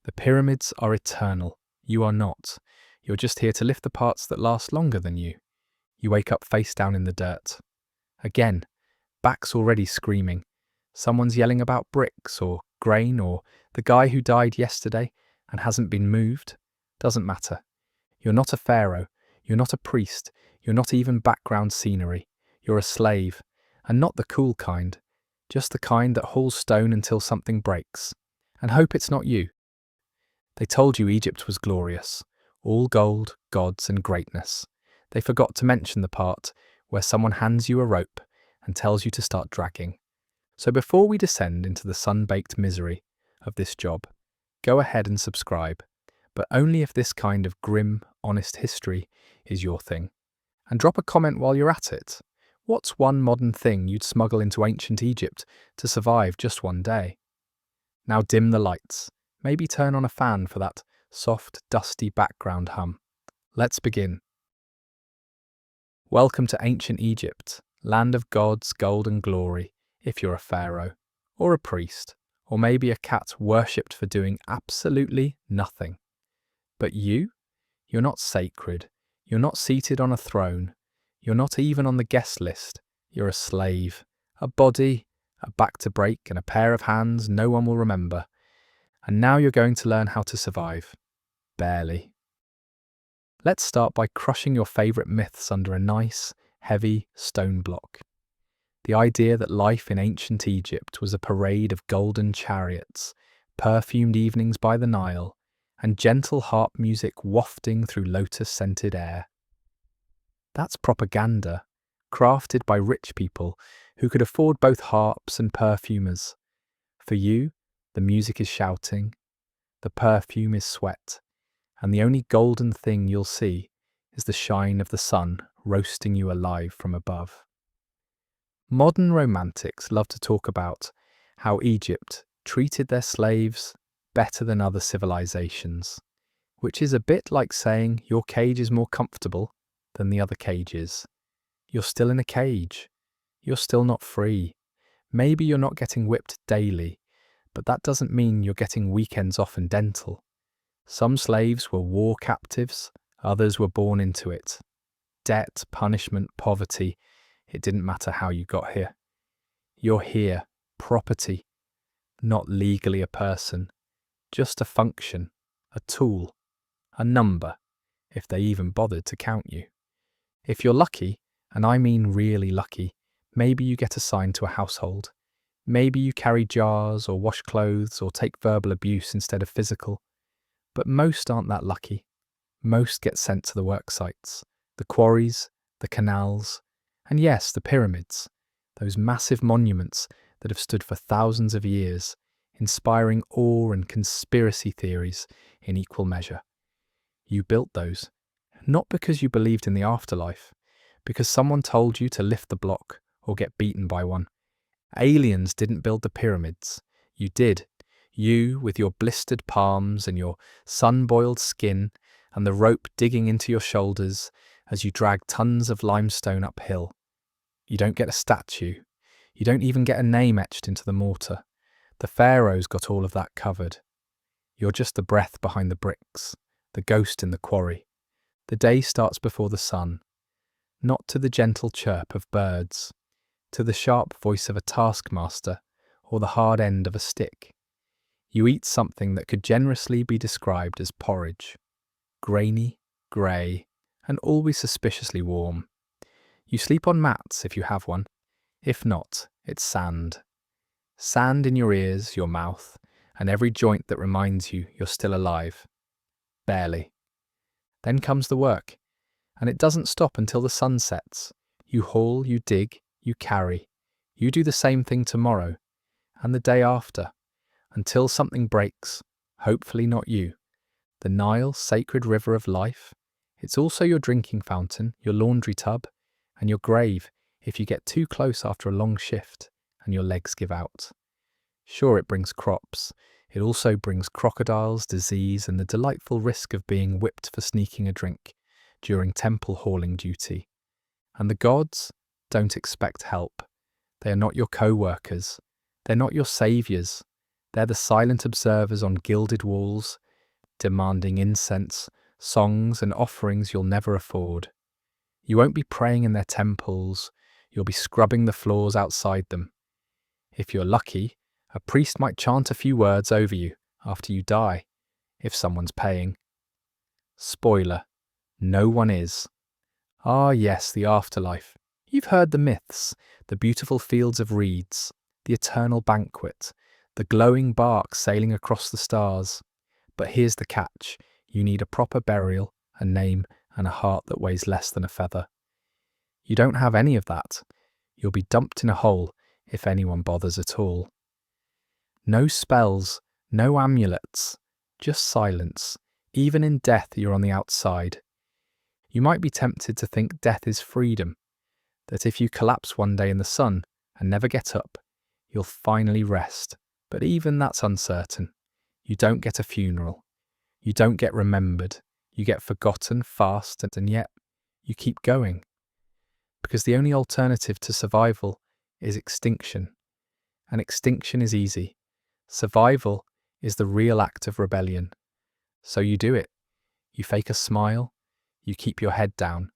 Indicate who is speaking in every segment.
Speaker 1: The pyramids are eternal. You are not. You're just here to lift the parts that last longer than you. You wake up face down in the dirt. Again, back's already screaming. Someone's yelling about bricks or grain or the guy who died yesterday and hasn't been moved. Doesn't matter. You're not a pharaoh. You're not a priest. You're not even background scenery. You're a slave. And not the cool kind. Just the kind that hauls stone until something breaks. And hope it's not you. They told you Egypt was glorious. All gold, gods and greatness. They forgot to mention the part where someone hands you a rope and tells you to start dragging. So before we descend into the sun-baked misery of this job, go ahead and subscribe, but only if this kind of grim, honest history is your thing. And drop a comment while you're at it. What's one modern thing you'd smuggle into ancient Egypt to survive just one day? Now dim the lights. Maybe turn on a fan for that soft, dusty background hum. Let's begin. Welcome to ancient Egypt, land of gods, gold and glory, if you're a pharaoh, or a priest, or maybe a cat worshipped for doing absolutely nothing. But you're not sacred, you're not seated on a throne, you're not even on the guest list, you're a slave, a body, a back to break and a pair of hands no one will remember. And now you're going to learn how to survive. Barely. Let's start by crushing your favourite myths under a nice, heavy stone block. The idea that life in ancient Egypt was a parade of golden chariots, perfumed evenings by the Nile, and gentle harp music wafting through lotus-scented air. That's propaganda, crafted by rich people who could afford both harps and perfumers. For you, the music is shouting, the perfume is sweat, and the only golden thing you'll see is the shine of the sun roasting you alive from above. Modern romantics love to talk about how Egypt treated their slaves better than other civilizations, which is a bit like saying your cage is more comfortable than the other cages. You're still in a cage. You're still not free. Maybe you're not getting whipped daily, but that doesn't mean you're getting weekends off and dental. Some slaves were war captives, others were born into it. Debt, punishment, poverty, it didn't matter how you got here. You're here, property, not legally a person, just a function, a tool, a number, if they even bothered to count you. If you're lucky, and I mean really lucky, maybe you get assigned to a household. Maybe you carry jars or wash clothes or take verbal abuse instead of physical. But most aren't that lucky. Most get sent to the work sites, the quarries, the canals, and yes, the pyramids, those massive monuments that have stood for thousands of years, inspiring awe and conspiracy theories in equal measure. You built those, not because you believed in the afterlife, because someone told you to lift the block or get beaten by one. Aliens didn't build the pyramids. You did. You, with your blistered palms and your sun-boiled skin and the rope digging into your shoulders as you drag tons of limestone uphill. You don't get a statue. You don't even get a name etched into the mortar. The pharaohs got all of that covered. You're just the breath behind the bricks, the ghost in the quarry. The day starts before the sun, not to the gentle chirp of birds, to the sharp voice of a taskmaster or the hard end of a stick. You eat something that could generously be described as porridge, grainy, grey, and always suspiciously warm. You sleep on mats if you have one. If not, it's sand. Sand in your ears, your mouth, and every joint that reminds you you're still alive. Barely. Then comes the work, and it doesn't stop until the sun sets. You haul, you dig, you carry. You do the same thing tomorrow, and the day after, until something breaks, hopefully not you. The Nile, sacred river of life, it's also your drinking fountain, your laundry tub, and your grave if you get too close after a long shift and your legs give out. Sure, it brings crops. It also brings crocodiles, disease, and the delightful risk of being whipped for sneaking a drink during temple hauling duty. And the gods don't expect help. They are not your co-workers. They're not your saviours. They're the silent observers on gilded walls, demanding incense, songs, and offerings you'll never afford. You won't be praying in their temples, you'll be scrubbing the floors outside them. If you're lucky, a priest might chant a few words over you after you die, if someone's paying. Spoiler, no one is. Ah yes, the afterlife. You've heard the myths, the beautiful fields of reeds, the eternal banquet, the glowing bark sailing across the stars. But here's the catch, you need a proper burial, a name, and a heart that weighs less than a feather. You don't have any of that. You'll be dumped in a hole, if anyone bothers at all. No spells, no amulets, just silence. Even in death you're on the outside. You might be tempted to think death is freedom, that if you collapse one day in the sun and never get up, you'll finally rest. But even that's uncertain. You don't get a funeral. You don't get remembered. You get forgotten fast, and yet you keep going. Because the only alternative to survival is extinction. And extinction is easy. Survival is the real act of rebellion. So you do it. You fake a smile. You keep your head down.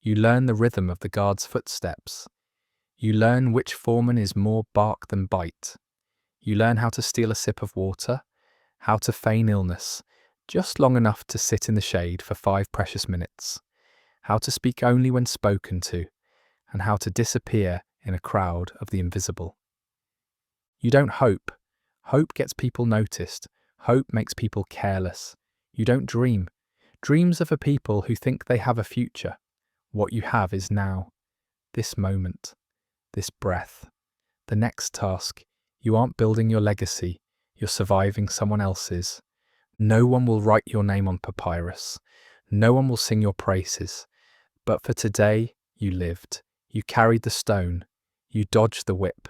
Speaker 1: You learn the rhythm of the guard's footsteps. You learn which foreman is more bark than bite. You learn how to steal a sip of water, how to feign illness, just long enough to sit in the shade for 5 precious minutes, how to speak only when spoken to, and how to disappear in a crowd of the invisible. You don't hope. Hope gets people noticed. Hope makes people careless. You don't dream. Dreams are for people who think they have a future. What you have is now. This moment. This breath. The next task. You aren't building your legacy. You're surviving someone else's. No one will write your name on papyrus. No one will sing your praises. But for today, you lived. You carried the stone. You dodged the whip.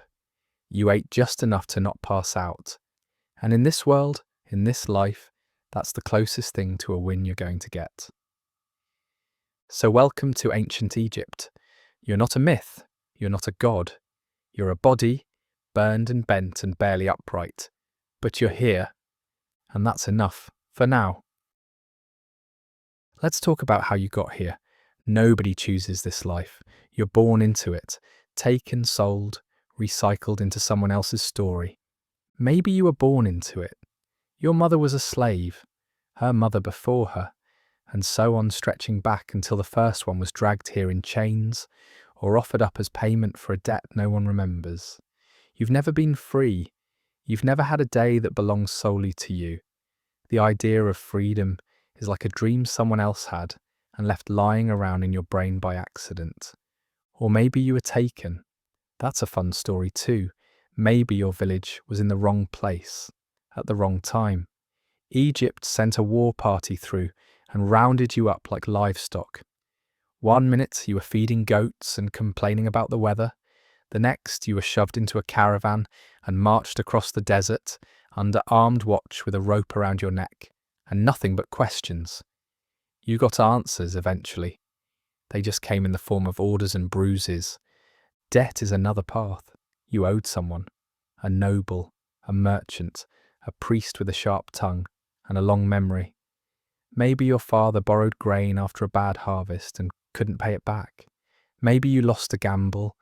Speaker 1: You ate just enough to not pass out. And in this world, in this life, that's the closest thing to a win you're going to get. So welcome to ancient Egypt. You're not a myth. You're not a god. You're a body, burned and bent and barely upright. But you're here. And that's enough for now. Let's talk about how you got here. Nobody chooses this life. You're born into it, taken, sold, recycled into someone else's story. Maybe you were born into it. Your mother was a slave, her mother before her, and so on, stretching back until the first one was dragged here in chains or offered up as payment for a debt no one remembers. You've never been free. You've never had a day that belongs solely to you. The idea of freedom is like a dream someone else had and left lying around in your brain by accident. Or maybe you were taken. That's a fun story too. Maybe your village was in the wrong place, at the wrong time. Egypt sent a war party through and rounded you up like livestock. One minute you were feeding goats and complaining about the weather. The next you were shoved into a caravan and marched across the desert under armed watch with a rope around your neck, and nothing but questions. You got answers eventually. They just came in the form of orders and bruises. Debt is another path. You owed someone, a noble, a merchant, a priest with a sharp tongue and a long memory. Maybe your father borrowed grain after a bad harvest and couldn't pay it back. Maybe you lost a gamble.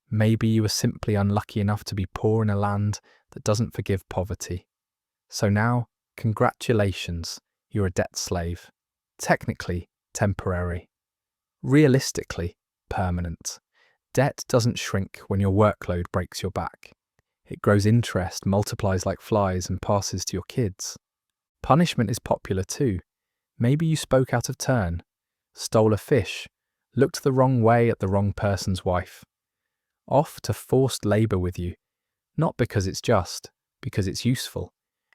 Speaker 1: Maybe you were simply unlucky enough to be poor in a land that doesn't forgive poverty. So now, congratulations, you're a debt slave. Technically, temporary. Realistically, permanent. Debt doesn't shrink when your workload breaks your back. It grows interest, multiplies like flies, and passes to your kids. Punishment is popular too. Maybe you spoke out of turn, stole a fish, looked the wrong way at the wrong person's wife. Off to forced labour with you, not because it's just, because it's useful.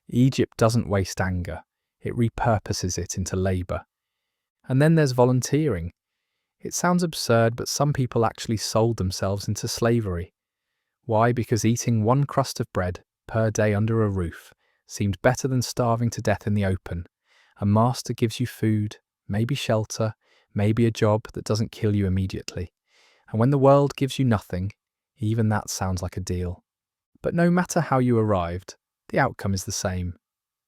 Speaker 1: Egypt doesn't waste anger, it repurposes it into labour. And then there's volunteering. It sounds absurd, but some people actually sold themselves into slavery. Why? Because eating one crust of bread per day under a roof seemed better than starving to death in the open. A master gives you food, maybe shelter, maybe a job that doesn't kill you immediately. And when the world gives you nothing, even that sounds like a deal. But no matter how you arrived, the outcome is the same.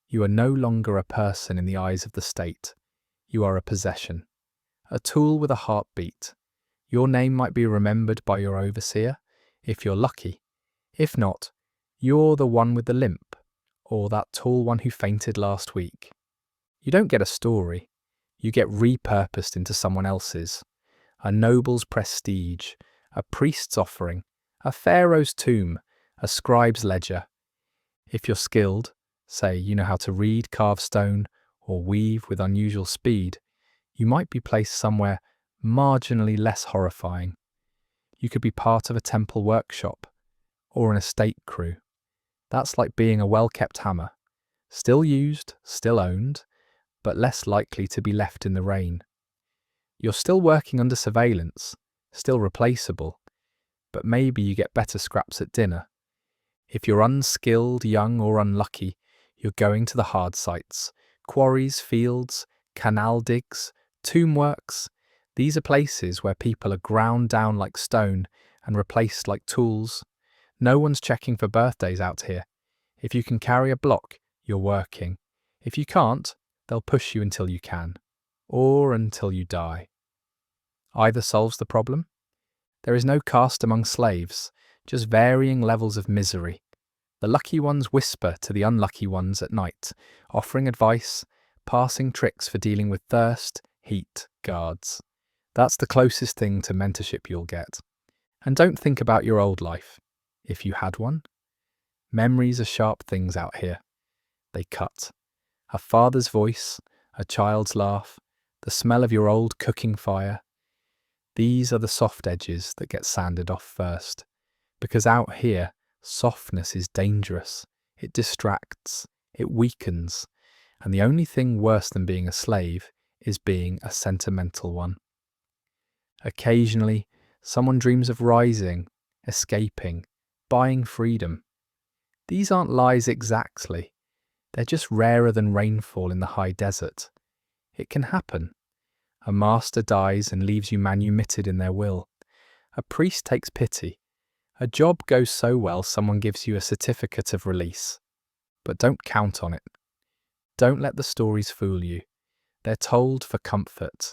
Speaker 1: You are no longer a person in the eyes of the state. You are a possession, a tool with a heartbeat. Your name might be remembered by your overseer, if you're lucky. If not, you're the one with the limp, or that tall one who fainted last week. You don't get a story. You get repurposed into someone else's. A noble's prestige, a priest's offering, a pharaoh's tomb, a scribe's ledger. If you're skilled, say you know how to read, carve stone, or weave with unusual speed, you might be placed somewhere marginally less horrifying. You could be part of a temple workshop, or an estate crew. That's like being a well-kept hammer. Still used, still owned, but less likely to be left in the rain. You're still working under surveillance, still replaceable, but maybe you get better scraps at dinner. If you're unskilled, young, or unlucky, you're going to the hard sites, quarries, fields, canal digs, tomb works. These are places where people are ground down like stone and replaced like tools. No one's checking for birthdays out here. If you can carry a block, you're working. If you can't, they'll push you until you can, or until you die. Either solves the problem. There is no caste among slaves, just varying levels of misery. The lucky ones whisper to the unlucky ones at night, offering advice, passing tricks for dealing with thirst, heat, guards. That's the closest thing to mentorship you'll get. And don't think about your old life, if you had one. Memories are sharp things out here. They cut. A father's voice, a child's laugh, the smell of your old cooking fire. These are the soft edges that get sanded off first. Because out here, softness is dangerous. It distracts, it weakens, and the only thing worse than being a slave is being a sentimental one. Occasionally, someone dreams of rising, escaping, buying freedom. These aren't lies exactly. They're just rarer than rainfall in the high desert. It can happen. A master dies and leaves you manumitted in their will. A priest takes pity. A job goes so well someone gives you a certificate of release. But don't count on it. Don't let the stories fool you. They're told for comfort.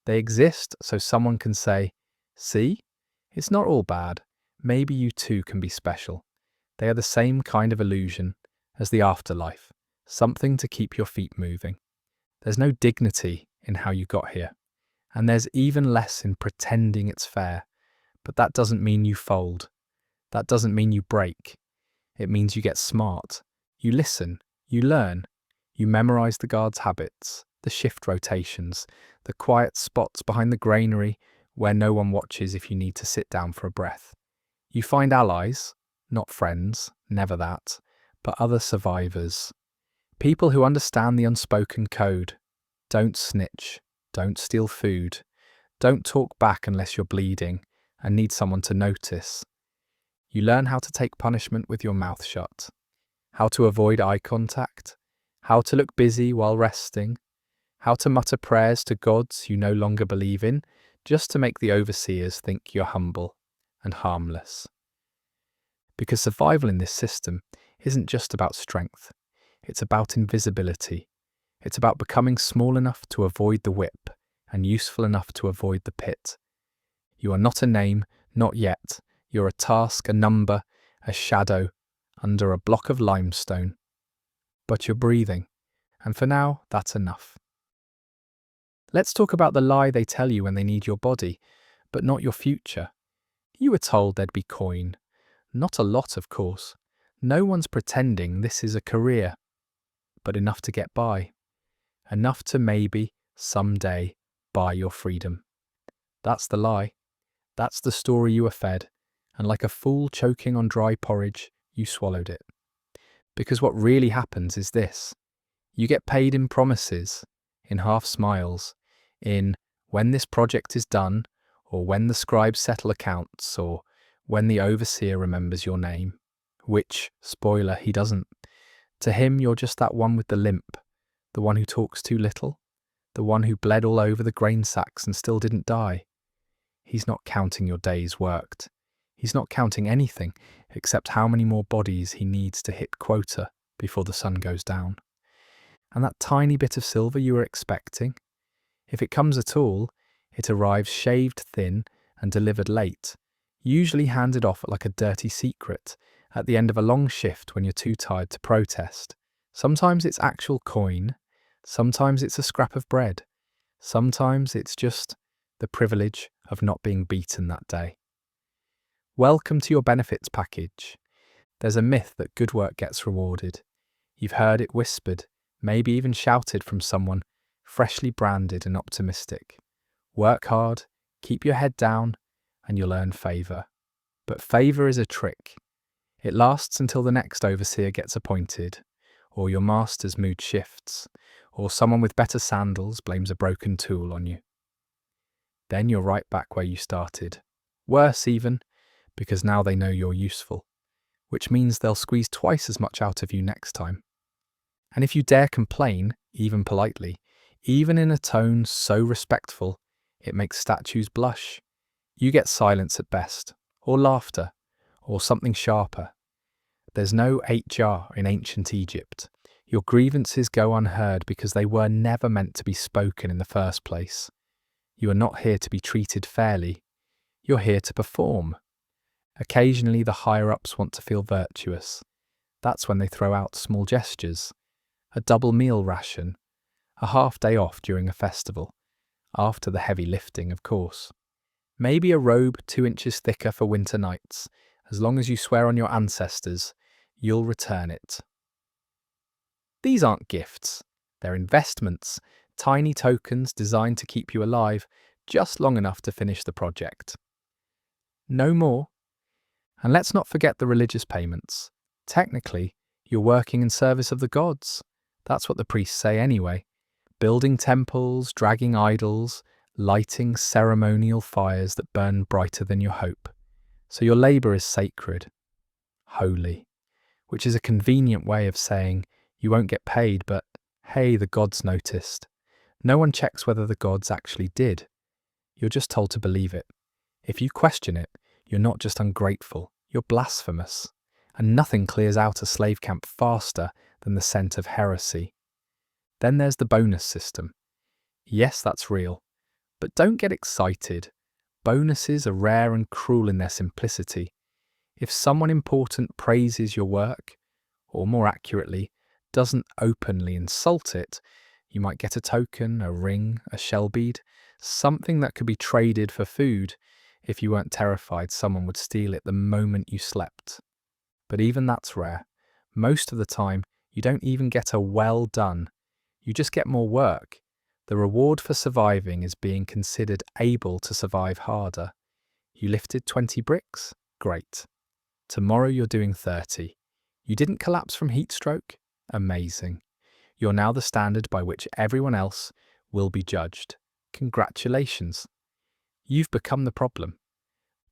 Speaker 1: They exist so someone can say, "See? It's not all bad. Maybe you too can be special." They are the same kind of illusion as the afterlife, something to keep your feet moving. There's no dignity in how you got here, and there's even less in pretending it's fair. But that doesn't mean you fold. That doesn't mean you break. It means you get smart. You listen. You learn. You memorize the guards' habits, the shift rotations, the quiet spots behind the granary where no one watches if you need to sit down for a breath. You find allies, not friends, never that, but other survivors. People who understand the unspoken code. Don't snitch. Don't steal food. Don't talk back unless you're bleeding and need someone to notice. You learn how to take punishment with your mouth shut, how to avoid eye contact, how to look busy while resting, how to mutter prayers to gods you no longer believe in, just to make the overseers think you're humble and harmless. Because survival in this system isn't just about strength, it's about invisibility. It's about becoming small enough to avoid the whip and useful enough to avoid the pit. You are not a name, not yet. You're a task, a number, a shadow, under a block of limestone. But you're breathing, and for now, that's enough. Let's talk about the lie they tell you when they need your body, but not your future. You were told there'd be coin. Not a lot, of course. No one's pretending this is a career, but enough to get by. Enough to maybe, someday, buy your freedom. That's the lie. That's the story you were fed, and like a fool choking on dry porridge, you swallowed it. Because what really happens is this. You get paid in promises, in half smiles, in when this project is done, or when the scribes settle accounts, or when the overseer remembers your name. Which, spoiler, he doesn't. To him, you're just that one with the limp, the one who talks too little, the one who bled all over the grain sacks and still didn't die. He's not counting your days worked. He's not counting anything except how many more bodies he needs to hit quota before the sun goes down. And that tiny bit of silver you were expecting, if it comes at all, it arrives shaved thin and delivered late, usually handed off like a dirty secret at the end of a long shift when you're too tired to protest. Sometimes it's actual coin, sometimes it's a scrap of bread, sometimes it's just the privilege of not being beaten that day. Welcome to your benefits package. There's a myth that good work gets rewarded. You've heard it whispered, maybe even shouted from someone freshly branded and optimistic. Work hard, keep your head down, and you'll earn favour. But favour is a trick. It lasts until the next overseer gets appointed, or your master's mood shifts, or someone with better sandals blames a broken tool on you. Then you're right back where you started. Worse even, because now they know you're useful, which means they'll squeeze twice as much out of you next time. And if you dare complain, even politely, even in a tone so respectful, it makes statues blush. You get silence at best, or laughter, or something sharper. There's no HR in ancient Egypt. Your grievances go unheard because they were never meant to be spoken in the first place. You are not here to be treated fairly. You're here to perform. Occasionally the higher-ups want to feel virtuous. That's when they throw out small gestures. A double meal ration. A half day off during a festival. After the heavy lifting, of course. Maybe a robe 2 inches thicker for winter nights. As long as you swear on your ancestors, you'll return it. These aren't gifts. They're investments. Tiny tokens designed to keep you alive just long enough to finish the project. No more. And let's not forget the religious payments. Technically, you're working in service of the gods. That's what the priests say anyway. Building temples, dragging idols, lighting ceremonial fires that burn brighter than your hope. So your labour is sacred, holy, which is a convenient way of saying you won't get paid, but hey, the gods noticed. No one checks whether the gods actually did. You're just told to believe it. If you question it, you're not just ungrateful, you're blasphemous. And nothing clears out a slave camp faster than the scent of heresy. Then there's the bonus system. Yes, that's real. But don't get excited. Bonuses are rare and cruel in their simplicity. If someone important praises your work, or more accurately, doesn't openly insult it, you might get a token, a ring, a shell bead, something that could be traded for food if you weren't terrified someone would steal it the moment you slept. But even that's rare. Most of the time, you don't even get a well done. You just get more work. The reward for surviving is being considered able to survive harder. You lifted 20 bricks? Great. Tomorrow you're doing 30. You didn't collapse from heat stroke? Amazing. You're now the standard by which everyone else will be judged. Congratulations. You've become the problem.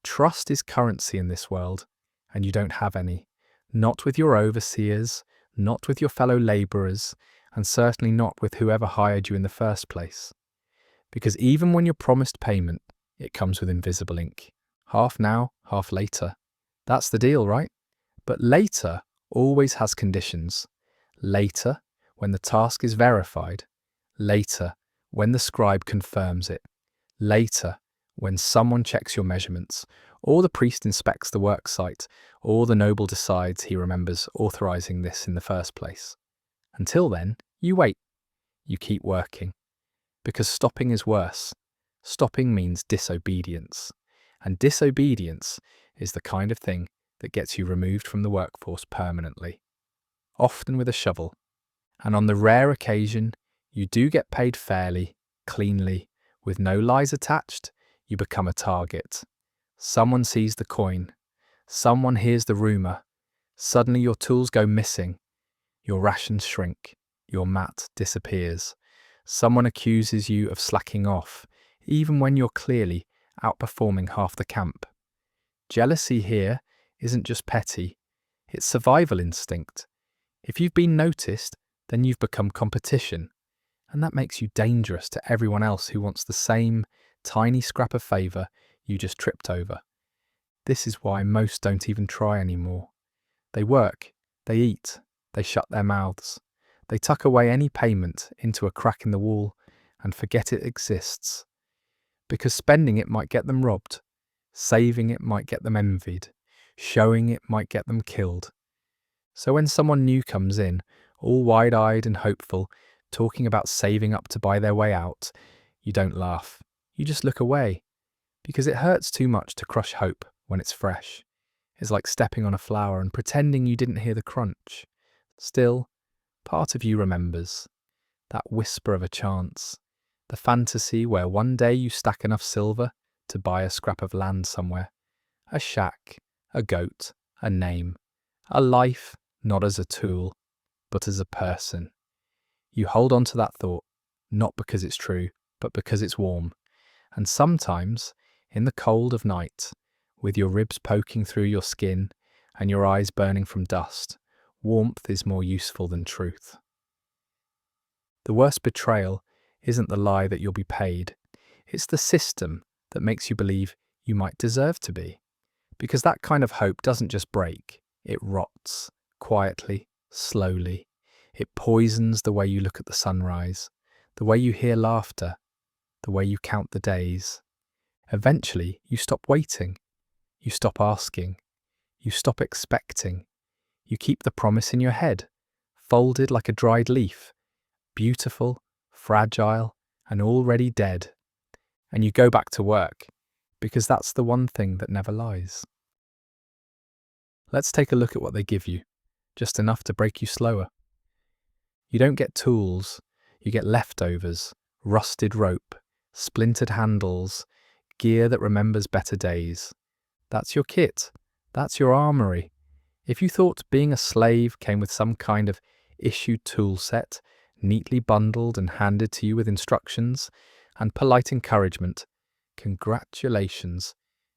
Speaker 1: Trust is currency in this world, and you don't have any. Not with your overseers, not with your fellow labourers, and certainly not with whoever hired you in the first place. Because even when you're promised payment, it comes with invisible ink. Half now, half later. That's the deal, right? But later always has conditions. Later, when the task is verified. Later, when the scribe confirms it. Later, when someone checks your measurements, or the priest inspects the work site, or the noble decides he remembers authorizing this in the first place. Until then, you wait. You keep working. Because stopping is worse. Stopping means disobedience. And disobedience is the kind of thing that gets you removed from the workforce permanently. Often with a shovel. And on the rare occasion, you do get paid fairly, cleanly, with no lies attached, you become a target. Someone sees the coin. Someone hears the rumour. Suddenly your tools go missing. Your rations shrink. Your mat disappears. Someone accuses you of slacking off, even when you're clearly outperforming half the camp. Jealousy here isn't just petty, it's survival instinct. If you've been noticed, then you've become competition, and that makes you dangerous to everyone else who wants the same tiny scrap of favour you just tripped over. This is why most don't even try anymore. They work, they eat, They shut their mouths. They tuck away any payment into a crack in the wall and forget it exists. Because spending it might get them robbed, saving it might get them envied, showing it might get them killed. So when someone new comes in, all wide-eyed and hopeful, talking about saving up to buy their way out, you don't laugh. You just look away, because it hurts too much to crush hope when it's fresh. It's like stepping on a flower and pretending you didn't hear the crunch. Still, part of you remembers. That whisper of a chance. The fantasy where one day you stack enough silver to buy a scrap of land somewhere. A shack, a goat, a name. A life, not as a tool, but as a person. You hold on to that thought, not because it's true, but because it's warm. And sometimes, in the cold of night, with your ribs poking through your skin and your eyes burning from dust, warmth is more useful than truth. The worst betrayal isn't the lie that you'll be paid. It's the system that makes you believe you might deserve to be. Because that kind of hope doesn't just break, it rots, quietly, slowly. It poisons the way you look at the sunrise, the way you hear laughter, the way you count the days. Eventually, you stop waiting. You stop asking. You stop expecting. You keep the promise in your head, folded like a dried leaf, beautiful, fragile, and already dead. And you go back to work, because that's the one thing that never lies. Let's take a look at what they give you, just enough to break you slower. You don't get tools, you get leftovers, rusted rope, splintered handles, gear that remembers better days. That's your kit. That's your armory. If you thought being a slave came with some kind of issued tool set, neatly bundled and handed to you with instructions and polite encouragement, congratulations.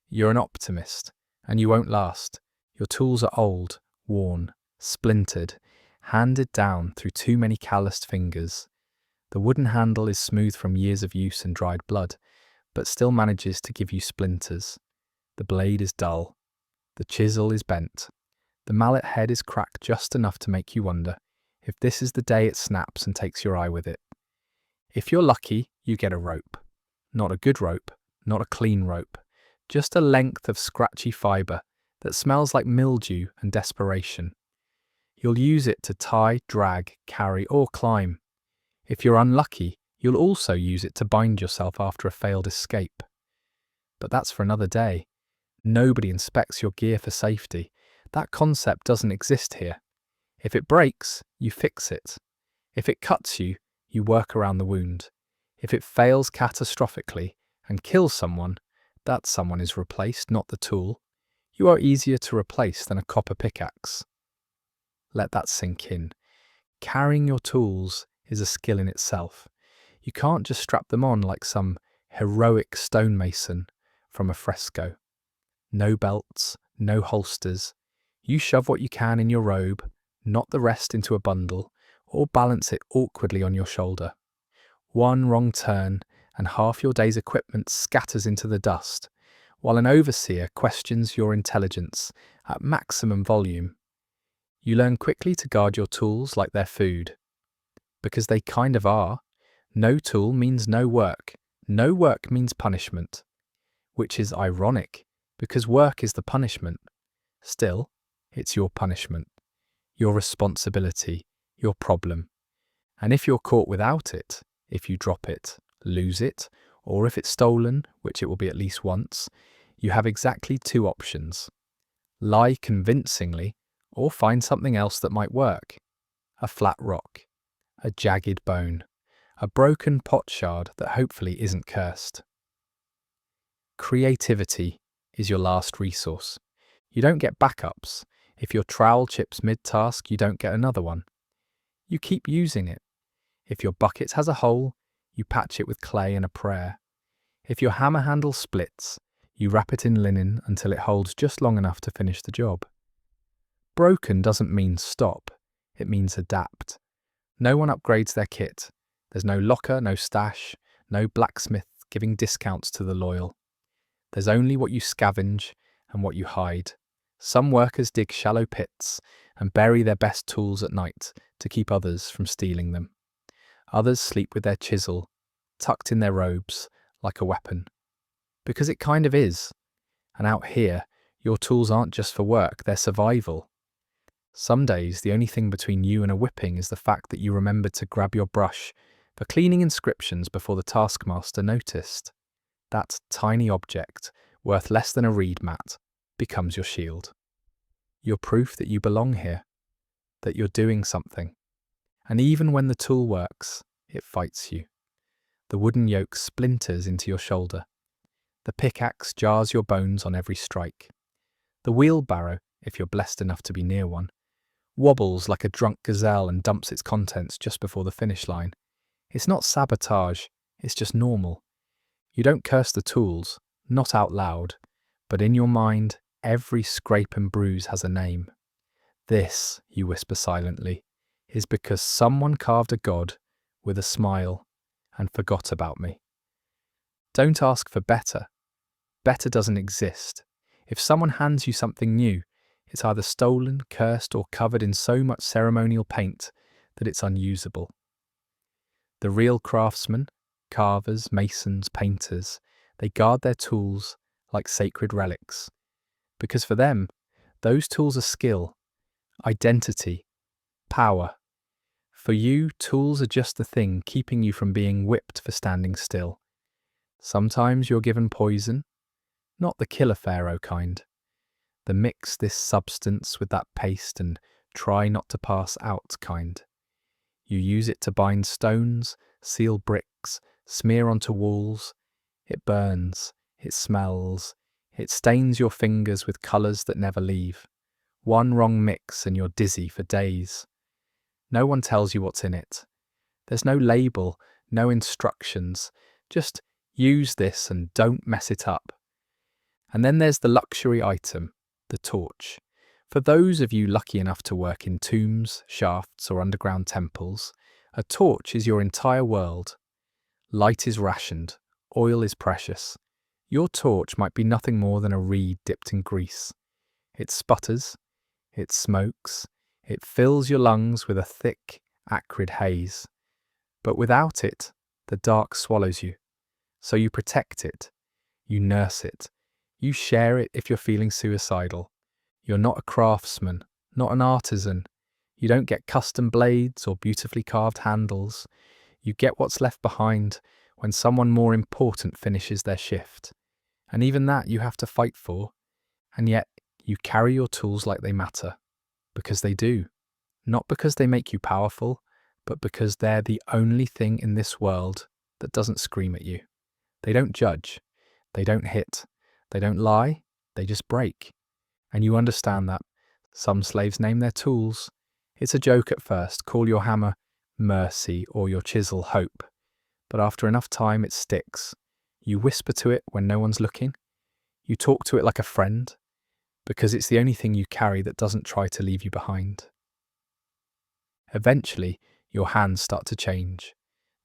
Speaker 1: You're an optimist, and you won't last. Your tools are old, worn, splintered, handed down through too many calloused fingers. The wooden handle is smooth from years of use and dried blood, but still manages to give you splinters. The blade is dull. The chisel is bent. The mallet head is cracked just enough to make you wonder if this is the day it snaps and takes your eye with it. If you're lucky, you get a rope. Not a good rope, not a clean rope, just a length of scratchy fibre that smells like mildew and desperation. You'll use it to tie, drag, carry, or climb. If you're unlucky, you'll also use it to bind yourself after a failed escape. But that's for another day. Nobody inspects your gear for safety. That concept doesn't exist here. If it breaks, you fix it. If it cuts you, you work around the wound. If it fails catastrophically and kills someone, that someone is replaced, not the tool. You are easier to replace than a copper pickaxe. Let that sink in. Carrying your tools is a skill in itself. You can't just strap them on like some heroic stonemason from a fresco. No belts, no holsters. You shove what you can in your robe, knot the rest into a bundle, or balance it awkwardly on your shoulder. One wrong turn, and half your day's equipment scatters into the dust, while an overseer questions your intelligence at maximum volume. You learn quickly to guard your tools like they're food. Because they kind of are. No tool means no work. No work means punishment. Which is ironic, because work is the punishment. Still, it's your punishment, your responsibility, your problem. And if you're caught without it, if you drop it, lose it, or if it's stolen, which it will be at least once, you have exactly two options. Lie convincingly, or find something else that might work. A flat rock, a jagged bone, a broken pot shard that hopefully isn't cursed. Creativity is your last resource. You don't get backups. If your trowel chips mid-task, you don't get another one. You keep using it. If your bucket has a hole, you patch it with clay and a prayer. If your hammer handle splits, you wrap it in linen until it holds just long enough to finish the job. Broken doesn't mean stop, it means adapt. No one upgrades their kit. There's no locker, no stash, no blacksmith giving discounts to the loyal. There's only what you scavenge and what you hide. Some workers dig shallow pits and bury their best tools at night to keep others from stealing them. Others sleep with their chisel tucked in their robes like a weapon. Because it kind of is. And out here, your tools aren't just for work, they're survival. Some days, the only thing between you and a whipping is the fact that you remembered to grab your brush for cleaning inscriptions before the taskmaster noticed. That tiny object, worth less than a reed mat, becomes your shield. Your proof that you belong here, that you're doing something. And even when the tool works, it fights you. The wooden yoke splinters into your shoulder. The pickaxe jars your bones on every strike. The wheelbarrow, if you're blessed enough to be near one, wobbles like a drunk gazelle and dumps its contents just before the finish line. It's not sabotage, it's just normal. You don't curse the tools, not out loud, but in your mind, every scrape and bruise has a name. This, you whisper silently, is because someone carved a god with a smile and forgot about me. Don't ask for better. Better doesn't exist. If someone hands you something new, it's either stolen, cursed, or covered in so much ceremonial paint that it's unusable. The real craftsmen, carvers, masons, painters, they guard their tools like sacred relics. Because for them, those tools are skill, identity, power. For you, tools are just the thing keeping you from being whipped for standing still. Sometimes you're given poison, not the killer pharaoh kind. The mix this substance with that paste and try not to pass out kind. You use it to bind stones, seal bricks, smear onto walls. It burns, it smells, it stains your fingers with colours that never leave. One wrong mix and you're dizzy for days. No one tells you what's in it. There's no label, no instructions. Just use this and don't mess it up. And then there's the luxury item, the torch. For those of you lucky enough to work in tombs, shafts, or underground temples, a torch is your entire world. Light is rationed, oil is precious. Your torch might be nothing more than a reed dipped in grease. It sputters, it smokes, it fills your lungs with a thick, acrid haze. But without it, the dark swallows you. So you protect it, you nurse it, you share it if you're feeling suicidal. You're not a craftsman, not an artisan. You don't get custom blades or beautifully carved handles. You get what's left behind when someone more important finishes their shift. And even that you have to fight for. And yet you carry your tools like they matter. Because they do. Not because they make you powerful, but because they're the only thing in this world that doesn't scream at you. They don't judge. They don't hit. They don't lie. They just break. And you understand that. Some slaves name their tools. It's a joke at first. Call your hammer mercy or your chisel hope. But after enough time, it sticks. You whisper to it when no one's looking. You talk to it like a friend, because it's the only thing you carry that doesn't try to leave you behind. Eventually, your hands start to change.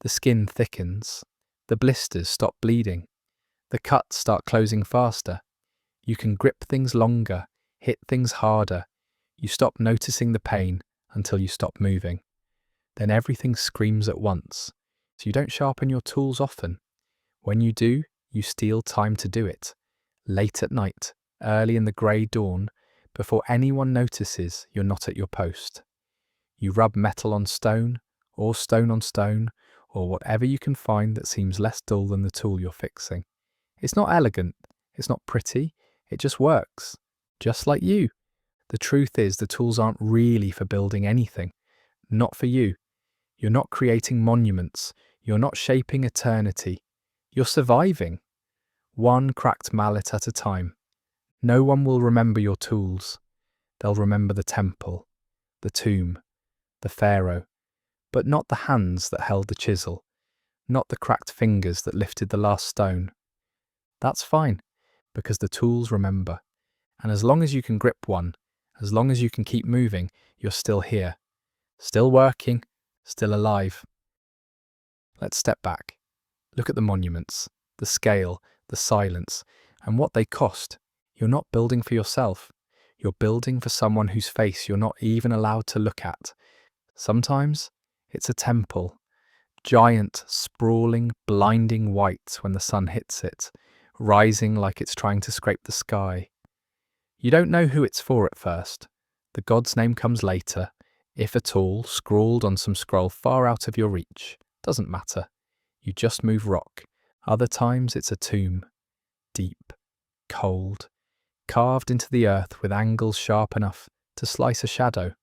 Speaker 1: The skin thickens. The blisters stop bleeding. The cuts start closing faster. You can grip things longer, hit things harder. You stop noticing the pain until you stop moving. Then everything screams at once. So you don't sharpen your tools often. When you do, you steal time to do it. Late at night, early in the grey dawn, before anyone notices you're not at your post. You rub metal on stone, or stone on stone, or whatever you can find that seems less dull than the tool you're fixing. It's not elegant, it's not pretty, it just works. Just like you. The truth is the tools aren't really for building anything. Not for you. You're not creating monuments. You're not shaping eternity. You're surviving. One cracked mallet at a time. No one will remember your tools. They'll remember the temple, the tomb, the pharaoh, but not the hands that held the chisel, not the cracked fingers that lifted the last stone. That's fine, because the tools remember. And as long as you can grip one, as long as you can keep moving, you're still here. Still working, still alive. Let's step back. Look at the monuments, the scale, the silence, and what they cost. You're not building for yourself. You're building for someone whose face you're not even allowed to look at. Sometimes it's a temple, giant, sprawling, blinding white when the sun hits it, rising like it's trying to scrape the sky. You don't know who it's for at first. The god's name comes later, if at all, scrawled on some scroll far out of your reach. Doesn't matter. You just move rock. Other times it's a tomb, deep, cold, carved into the earth with angles sharp enough to slice a shadow.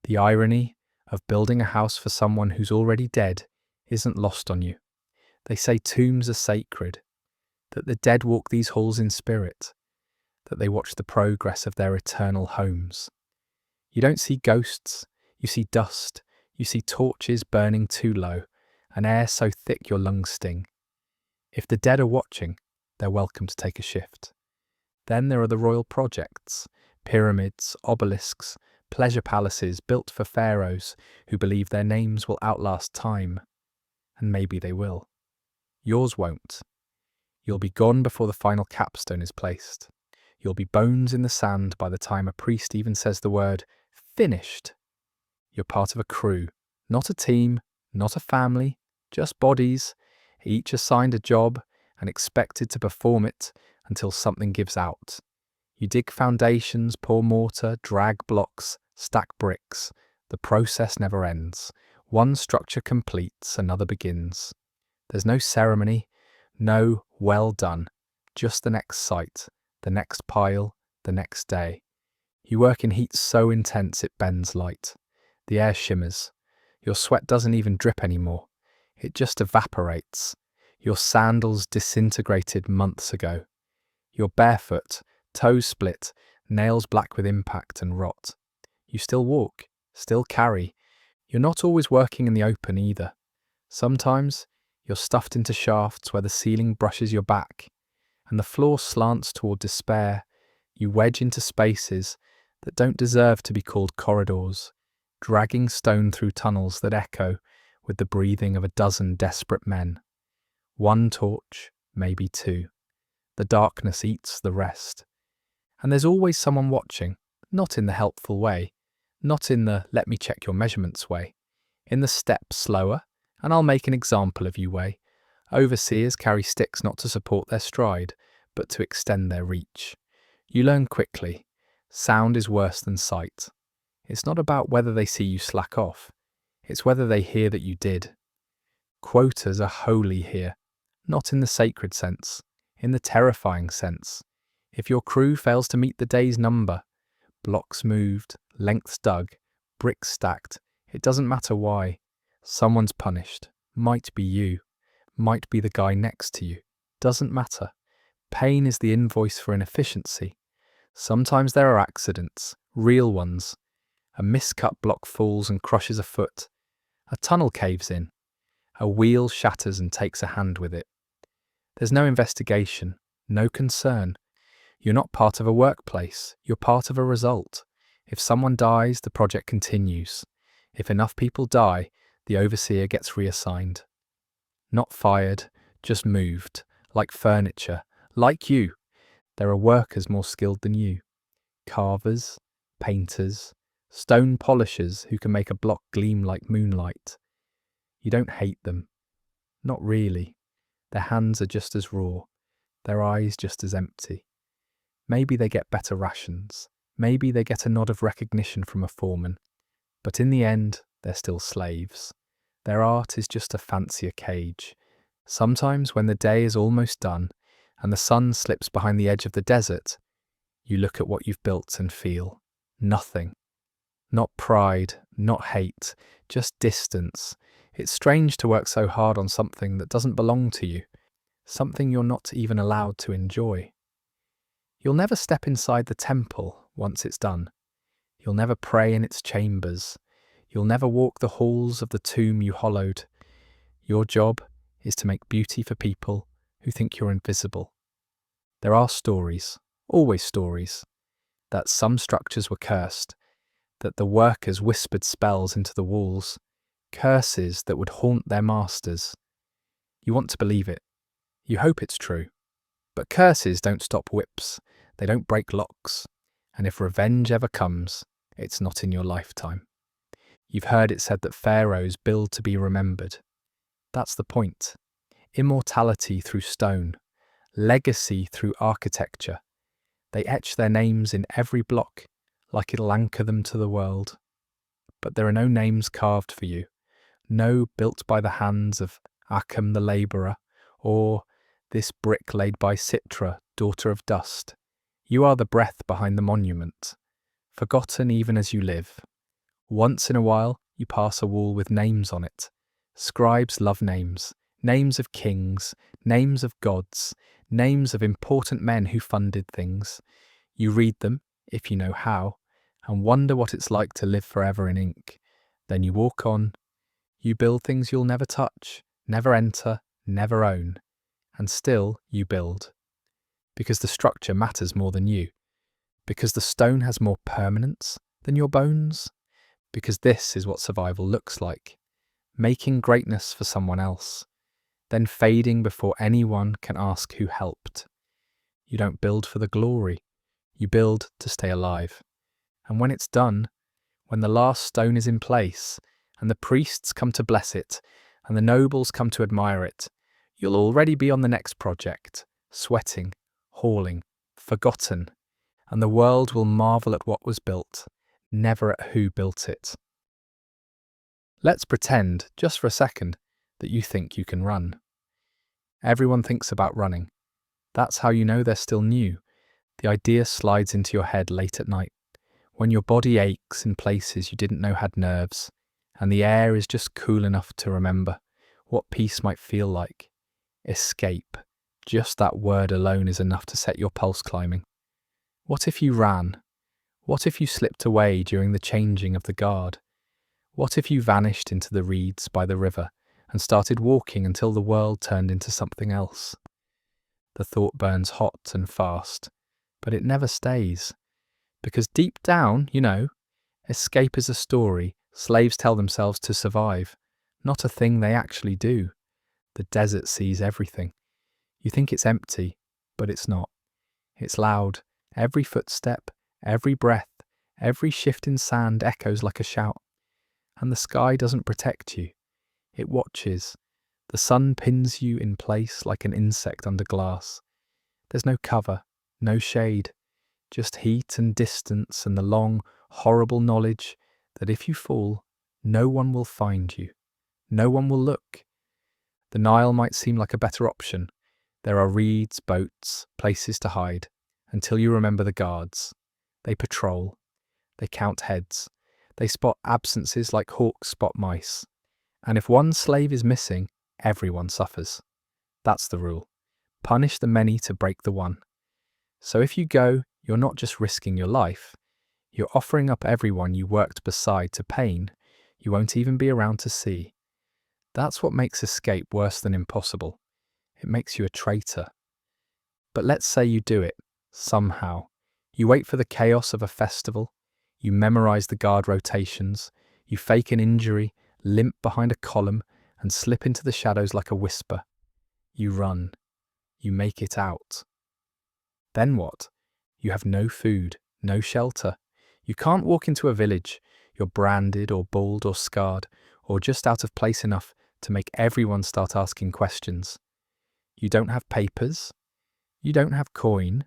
Speaker 1: The irony of building a house for someone who's already dead isn't lost on you. They say tombs are sacred, that the dead walk these halls in spirit, that they watch the progress of their eternal homes. You don't see ghosts, you see dust, you see torches burning too low, an air so thick your lungs sting. If the dead are watching, they're welcome to take a shift. Then there are the royal projects, pyramids, obelisks, pleasure palaces built for pharaohs who believe their names will outlast time. And maybe they will. Yours won't. You'll be gone before the final capstone is placed. You'll be bones in the sand by the time a priest even says the word finished. You're part of a crew, not a team, not a family, just bodies, each assigned a job and expected to perform it until something gives out. You dig foundations, pour mortar, drag blocks, stack bricks. The process never ends. One structure completes, another begins. There's no ceremony, no well done, just the next site, the next pile, the next day. You work in heat so intense it bends light. The air shimmers. Your sweat doesn't even drip anymore. It just evaporates. Your sandals disintegrated months ago. You're barefoot, toes split, nails black with impact and rot. You still walk, still carry. You're not always working in the open either. Sometimes you're stuffed into shafts where the ceiling brushes your back and the floor slants toward despair. You wedge into spaces that don't deserve to be called corridors, dragging stone through tunnels that echo with the breathing of a dozen desperate men. One torch, maybe two. The darkness eats the rest. And there's always someone watching, not in the helpful way, not in the let me check your measurements way, in the step slower, and I'll make an example of you way. Overseers carry sticks not to support their stride, but to extend their reach. You learn quickly. Sound is worse than sight. It's not about whether they see you slack off. It's whether they hear that you did. Quotas are holy here, not in the sacred sense, in the terrifying sense. If your crew fails to meet the day's number, blocks moved, lengths dug, bricks stacked, it doesn't matter why. Someone's punished. Might be you. Might be the guy next to you. Doesn't matter. Pain is the invoice for inefficiency. Sometimes there are accidents, real ones. A miscut block falls and crushes a foot. A tunnel caves in. A wheel shatters and takes a hand with it. There's no investigation, no concern. You're not part of a workplace, you're part of a result. If someone dies, the project continues. If enough people die, the overseer gets reassigned. Not fired, just moved, like furniture, like you. There are workers more skilled than you. Carvers, painters, stone polishers who can make a block gleam like moonlight. You don't hate them. Not really. Their hands are just as raw, their eyes just as empty. Maybe they get better rations. Maybe they get a nod of recognition from a foreman. But in the end, they're still slaves. Their art is just a fancier cage. Sometimes when the day is almost done and the sun slips behind the edge of the desert, you look at what you've built and feel nothing. Not pride, not hate, just distance. It's strange to work so hard on something that doesn't belong to you, something you're not even allowed to enjoy. You'll never step inside the temple once it's done. You'll never pray in its chambers. You'll never walk the halls of the tomb you hollowed. Your job is to make beauty for people who think you're invisible. There are stories, always stories, that some structures were cursed, that the workers whispered spells into the walls, curses that would haunt their masters. You want to believe it. You hope it's true. But curses don't stop whips. They don't break locks. And if revenge ever comes, it's not in your lifetime. You've heard it said that pharaohs build to be remembered. That's the point. Immortality through stone, legacy through architecture. They etch their names in every block, like it'll anchor them to the world. But there are no names carved for you, no built by the hands of Achem the labourer, or this brick laid by Citra, daughter of dust. You are the breath behind the monument, forgotten even as you live. Once in a while, you pass a wall with names on it. Scribes love names, names of kings, names of gods, names of important men who funded things. You read them, if you know how, and wonder what it's like to live forever in ink. Then you walk on. You build things you'll never touch, never enter, never own. And still you build. Because the structure matters more than you. Because the stone has more permanence than your bones. Because this is what survival looks like. Making greatness for someone else. Then fading before anyone can ask who helped. You don't build for the glory. You build to stay alive. And when it's done, when the last stone is in place, and the priests come to bless it, and the nobles come to admire it, you'll already be on the next project, sweating, hauling, forgotten, and the world will marvel at what was built, never at who built it. Let's pretend, just for a second, that you think you can run. Everyone thinks about running. That's how you know they're still new. The idea slides into your head late at night, when your body aches in places you didn't know had nerves, and the air is just cool enough to remember what peace might feel like. Escape. Just that word alone is enough to set your pulse climbing. What if you ran? What if you slipped away during the changing of the guard? What if you vanished into the reeds by the river and started walking until the world turned into something else? The thought burns hot and fast, but it never stays. Because deep down, escape is a story slaves tell themselves to survive, not a thing they actually do. The desert sees everything. You think it's empty, but it's not. It's loud. Every footstep, every breath, every shift in sand echoes like a shout. And the sky doesn't protect you. It watches. The sun pins you in place like an insect under glass. There's no cover, no shade, just heat and distance and the long, horrible knowledge that if you fall, no one will find you. No one will look. The Nile might seem like a better option. There are reeds, boats, places to hide, until you remember the guards. They patrol. They count heads. They spot absences like hawks spot mice. And if one slave is missing, everyone suffers. That's the rule. Punish the many to break the one. So if you go, you're not just risking your life. You're offering up everyone you worked beside to pain you won't even be around to see. That's what makes escape worse than impossible. It makes you a traitor. But let's say you do it, somehow. You wait for the chaos of a festival. You memorize the guard rotations. You fake an injury, limp behind a column, and slip into the shadows like a whisper. You run. You make it out. Then what? You have no food, no shelter. You can't walk into a village. You're branded or bald or scarred, or just out of place enough to make everyone start asking questions. You don't have papers. You don't have coin.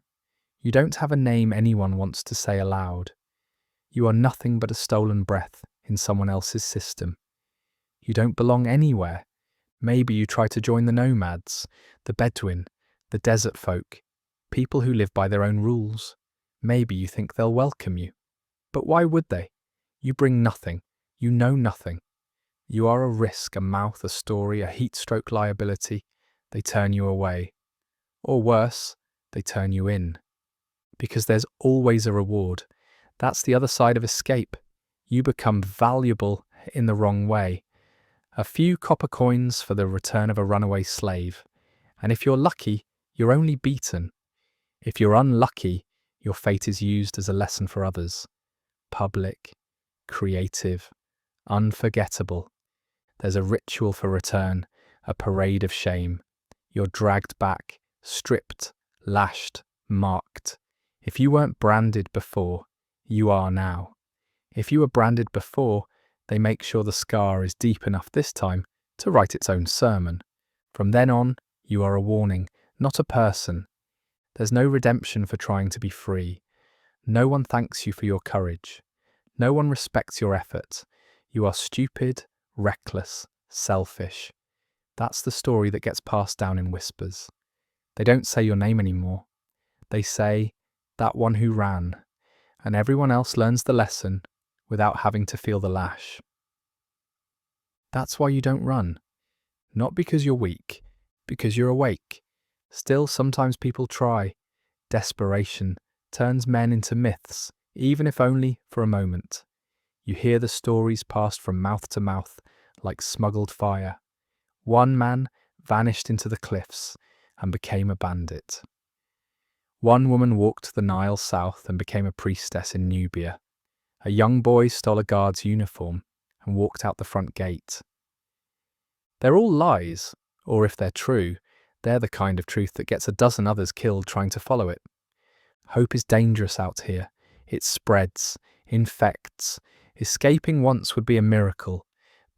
Speaker 1: You don't have a name anyone wants to say aloud. You are nothing but a stolen breath in someone else's system. You don't belong anywhere. Maybe you try to join the nomads, the Bedouin, the desert folk, people who live by their own rules. Maybe you think they'll welcome you. But why would they? You bring nothing. You know nothing. You are a risk, a mouth, a story, a heatstroke liability. They turn you away. Or worse, they turn you in. Because there's always a reward. That's the other side of escape. You become valuable in the wrong way. A few copper coins for the return of a runaway slave. And if you're lucky, you're only beaten. If you're unlucky, your fate is used as a lesson for others. Public, creative, unforgettable. There's a ritual for return, a parade of shame. You're dragged back, stripped, lashed, marked. If you weren't branded before, you are now. If you were branded before, they make sure the scar is deep enough this time to write its own sermon. From then on, you are a warning, not a person. There's no redemption for trying to be free. No one thanks you for your courage. No one respects your effort. You are stupid, reckless, selfish. That's the story that gets passed down in whispers. They don't say your name anymore. They say, that one who ran, and everyone else learns the lesson without having to feel the lash. That's why you don't run. Not because you're weak, because you're awake. Still, sometimes people try. Desperation turns men into myths, even if only for a moment. You hear the stories passed from mouth to mouth like smuggled fire. One man vanished into the cliffs and became a bandit. One woman walked the Nile south and became a priestess in Nubia. A young boy stole a guard's uniform and walked out the front gate. They're all lies, or if they're true, they're the kind of truth that gets a dozen others killed trying to follow it. Hope is dangerous out here. It spreads, infects. Escaping once would be a miracle,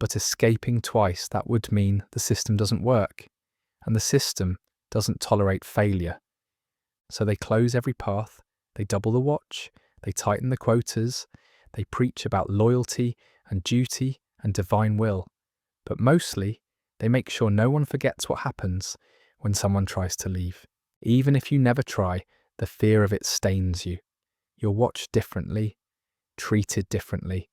Speaker 1: but escaping twice, that would mean the system doesn't work, and the system doesn't tolerate failure. So they close every path, they double the watch, they tighten the quotas, they preach about loyalty and duty and divine will, but mostly they make sure no one forgets what happens when someone tries to leave. Even if you never try, the fear of it stains you. You're watched differently, treated differently.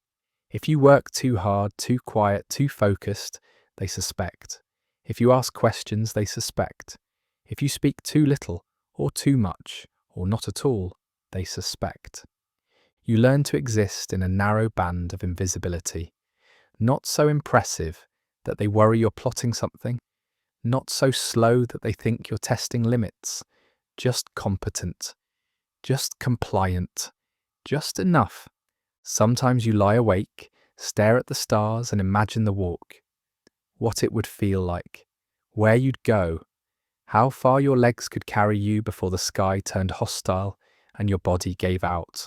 Speaker 1: If you work too hard, too quiet, too focused, they suspect. If you ask questions, they suspect. If you speak too little, or too much, or not at all, they suspect. You learn to exist in a narrow band of invisibility, not so impressive that they worry you're plotting something, not so slow that they think you're testing limits, just competent, just compliant, just enough. Sometimes you lie awake, stare at the stars and imagine the walk, what it would feel like, where you'd go, how far your legs could carry you before the sky turned hostile and your body gave out.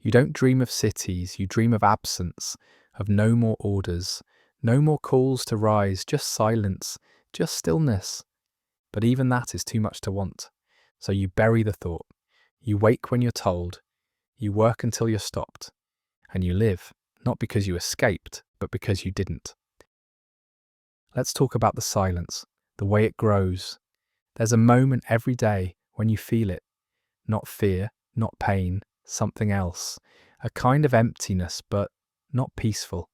Speaker 1: You don't dream of cities, you dream of absence, of no more orders, no more calls to rise, just silence, just stillness. But even that is too much to want. So you bury the thought. You wake when you're told. You work until you're stopped. And you live, not because you escaped, but because you didn't. Let's talk about the silence, the way it grows. There's a moment every day when you feel it. Not fear, not pain, something else. A kind of emptiness, but not peaceful.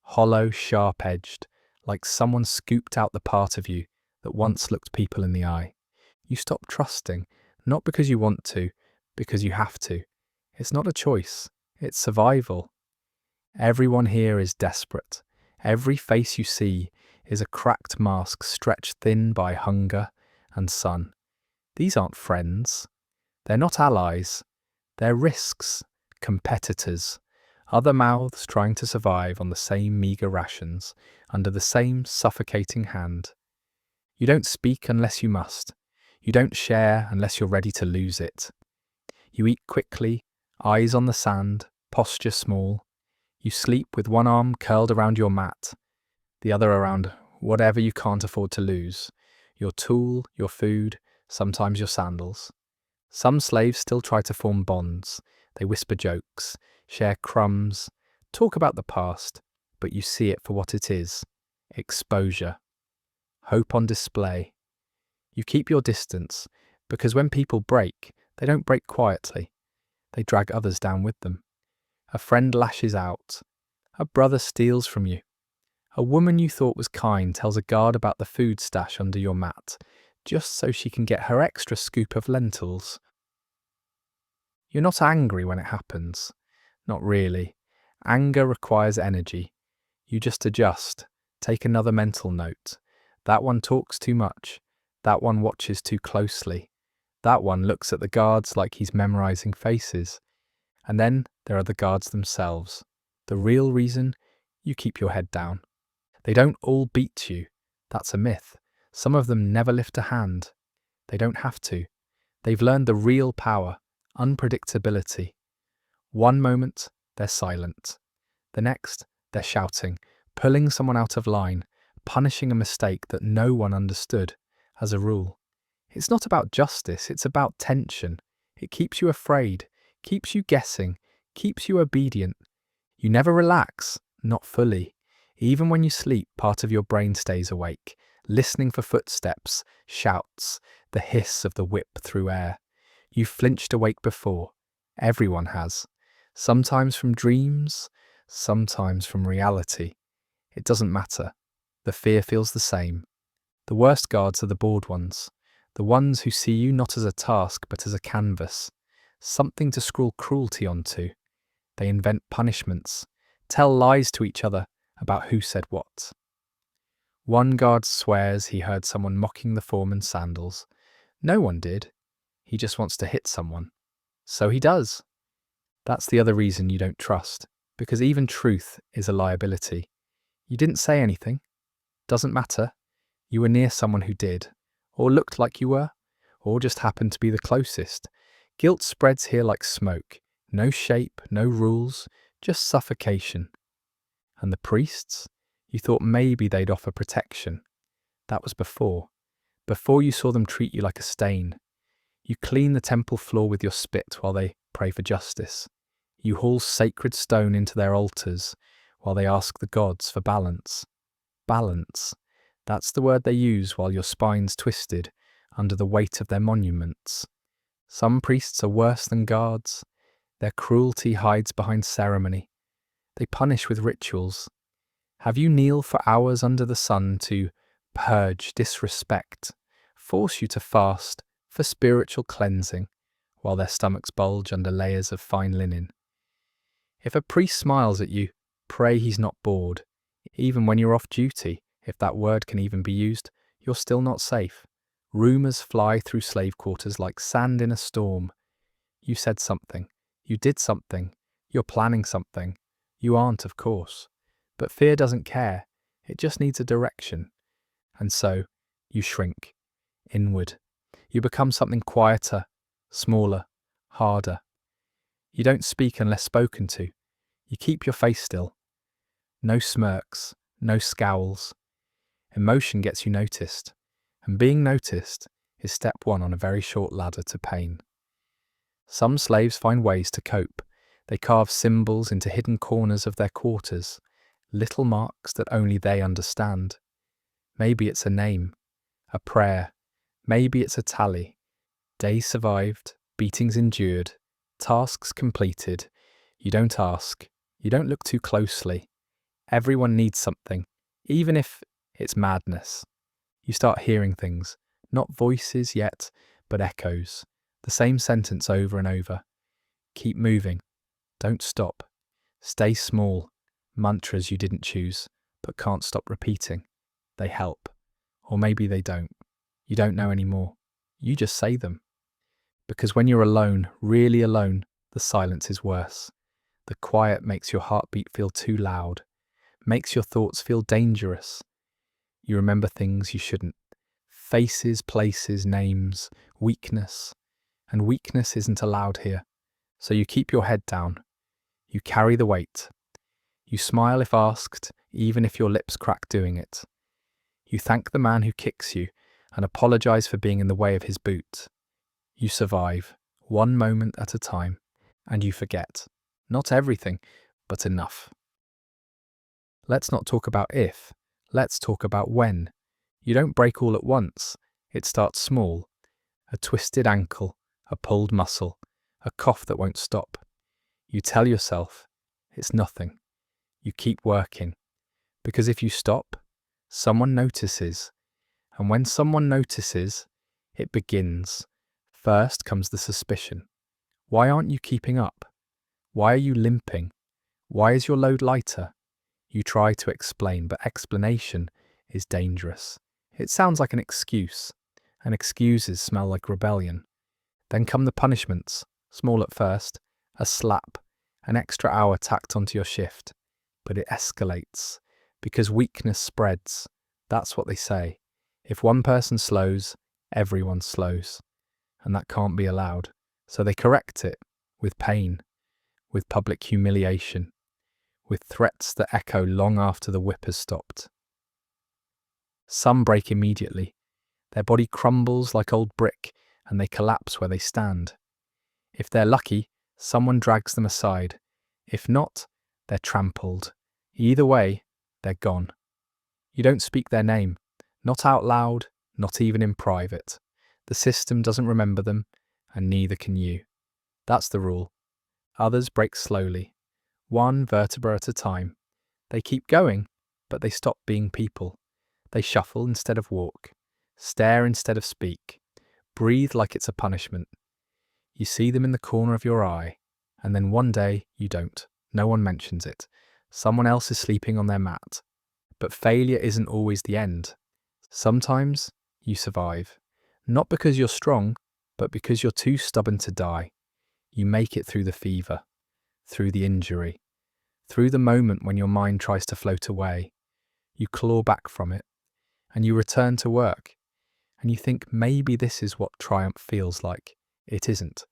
Speaker 1: Hollow, sharp-edged, like someone scooped out the part of you that once looked people in the eye. You stop trusting, not because you want to, because you have to. It's not a choice, it's survival. Everyone here is desperate. Every face you see is a cracked mask stretched thin by hunger and sun. These aren't friends. They're not allies. They're risks, competitors, other mouths trying to survive on the same meagre rations, under the same suffocating hand. You don't speak unless you must. You don't share unless you're ready to lose it. You eat quickly, eyes on the sand, posture small. You sleep with one arm curled around your mat, the other around whatever you can't afford to lose. Your tool, your food, sometimes your sandals. Some slaves still try to form bonds. They whisper jokes, share crumbs, talk about the past, but you see it for what it is. Exposure. Hope on display. You keep your distance, because when people break, they don't break quietly. They drag others down with them. A friend lashes out. A brother steals from you. A woman you thought was kind tells a guard about the food stash under your mat, just so she can get her extra scoop of lentils. You're not angry when it happens. Not really. Anger requires energy. You just adjust. Take another mental note. That one talks too much. That one watches too closely. That one looks at the guards like he's memorizing faces. And then there are the guards themselves. The real reason you keep your head down. They don't all beat you. That's a myth. Some of them never lift a hand. They don't have to. They've learned the real power, unpredictability. One moment, they're silent. The next, they're shouting, pulling someone out of line, punishing a mistake that no one understood, as a rule. It's not about justice, it's about tension. It keeps you afraid, keeps you guessing, keeps you obedient. You never relax, not fully. Even when you sleep, part of your brain stays awake, listening for footsteps, shouts, the hiss of the whip through air. You've flinched awake before. Everyone has. Sometimes from dreams, sometimes from reality. It doesn't matter. The fear feels the same. The worst guards are the bored ones. The ones who see you not as a task but as a canvas. Something to scrawl cruelty onto. They invent punishments, tell lies to each other about who said what. One guard swears he heard someone mocking the foreman's sandals. No one did. He just wants to hit someone. So he does. That's the other reason you don't trust, because even truth is a liability. You didn't say anything. Doesn't matter. You were near someone who did, or looked like you were, or just happened to be the closest. Guilt spreads here like smoke. No shape, no rules, just suffocation. And the priests? You thought maybe they'd offer protection. That was before you saw them treat you like a stain. You clean the temple floor with your spit while they pray for justice. You haul sacred stone into their altars while they ask the gods for balance. Balance. That's the word they use while your spine's twisted under the weight of their monuments. Some priests are worse than guards. Their cruelty hides behind ceremony. They punish with rituals. Have you kneel for hours under the sun to purge disrespect, force you to fast for spiritual cleansing, while their stomachs bulge under layers of fine linen? If a priest smiles at you, pray he's not bored. Even when you're off duty, if that word can even be used, you're still not safe. Rumours fly through slave quarters like sand in a storm. You said something. You did something. You're planning something. You aren't, of course. But fear doesn't care. It just needs a direction. And so, you shrink. Inward. You become something quieter, smaller, harder. You don't speak unless spoken to. You keep your face still. No smirks, no scowls. Emotion gets you noticed. And being noticed is step one on a very short ladder to pain. Some slaves find ways to cope. They carve symbols into hidden corners of their quarters, little marks that only they understand. Maybe it's a name, a prayer, maybe it's a tally. Days survived, beatings endured, tasks completed. You don't ask, you don't look too closely. Everyone needs something, even if it's madness. You start hearing things, not voices yet, but echoes. The same sentence over and over. Keep moving. Don't stop. Stay small. Mantras you didn't choose, but can't stop repeating. They help. Or maybe they don't. You don't know anymore. You just say them. Because when you're alone, really alone, the silence is worse. The quiet makes your heartbeat feel too loud, makes your thoughts feel dangerous. You remember things you shouldn't. Faces, places, names, weakness. And weakness isn't allowed here. So you keep your head down. You carry the weight. You smile if asked, even if your lips crack doing it. You thank the man who kicks you and apologize for being in the way of his boot. You survive, one moment at a time, and you forget. Not everything, but enough. Let's not talk about if, let's talk about when. You don't break all at once. It starts small. A twisted ankle, a pulled muscle, a cough that won't stop. You tell yourself, it's nothing. You keep working. Because if you stop, someone notices. And when someone notices, it begins. First comes the suspicion. Why aren't you keeping up? Why are you limping? Why is your load lighter? You try to explain, but explanation is dangerous. It sounds like an excuse, and excuses smell like rebellion. Then come the punishments, small at first, a slap, an extra hour tacked onto your shift. But it escalates, because weakness spreads. That's what they say. If one person slows, everyone slows. And that can't be allowed. So they correct it with pain, with public humiliation, with threats that echo long after the whip has stopped. Some break immediately. Their body crumbles like old brick and they collapse where they stand. If they're lucky, someone drags them aside. If not, they're trampled. Either way, they're gone. You don't speak their name, not out loud, not even in private. The system doesn't remember them, and neither can you. That's the rule. Others break slowly, one vertebra at a time. They keep going, but they stop being people. They shuffle instead of walk, stare instead of speak, breathe like it's a punishment. You see them in the corner of your eye, and then one day you don't. No one mentions it. Someone else is sleeping on their mat. But failure isn't always the end. Sometimes you survive, not because you're strong, but because you're too stubborn to die. You make it through the fever, through the injury, through the moment when your mind tries to float away. You claw back from it, and you return to work, and you think maybe this is what triumph feels like. It isn't.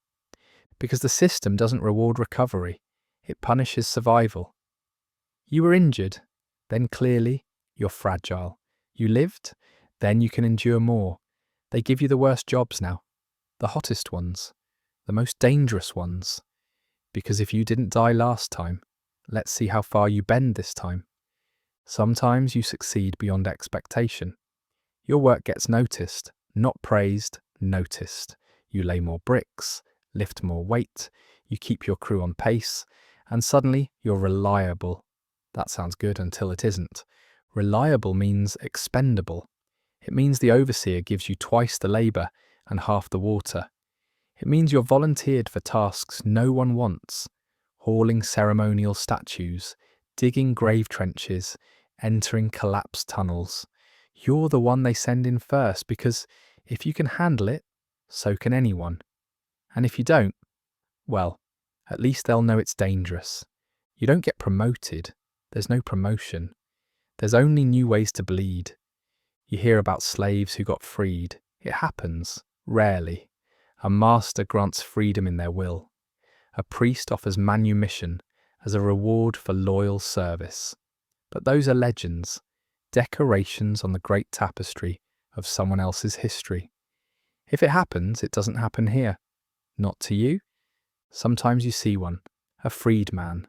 Speaker 1: Because the system doesn't reward recovery, it punishes survival. You were injured, then clearly you're fragile. You lived, then you can endure more. They give you the worst jobs now, the hottest ones, the most dangerous ones. Because if you didn't die last time, let's see how far you bend this time. Sometimes you succeed beyond expectation. Your work gets noticed, not praised, noticed. You lay more bricks, lift more weight, you keep your crew on pace, and suddenly you're reliable. That sounds good until it isn't. Reliable means expendable. It means the overseer gives you twice the labour and half the water. It means you're volunteered for tasks no one wants, hauling ceremonial statues, digging grave trenches, entering collapsed tunnels. You're the one they send in first because if you can handle it, so can anyone. And if you don't, well, at least they'll know it's dangerous. You don't get promoted. There's no promotion. There's only new ways to bleed. You hear about slaves who got freed. It happens, rarely. A master grants freedom in their will. A priest offers manumission as a reward for loyal service. But those are legends, decorations on the great tapestry of someone else's history. If it happens, it doesn't happen here. Not to you. Sometimes you see one, a freed man.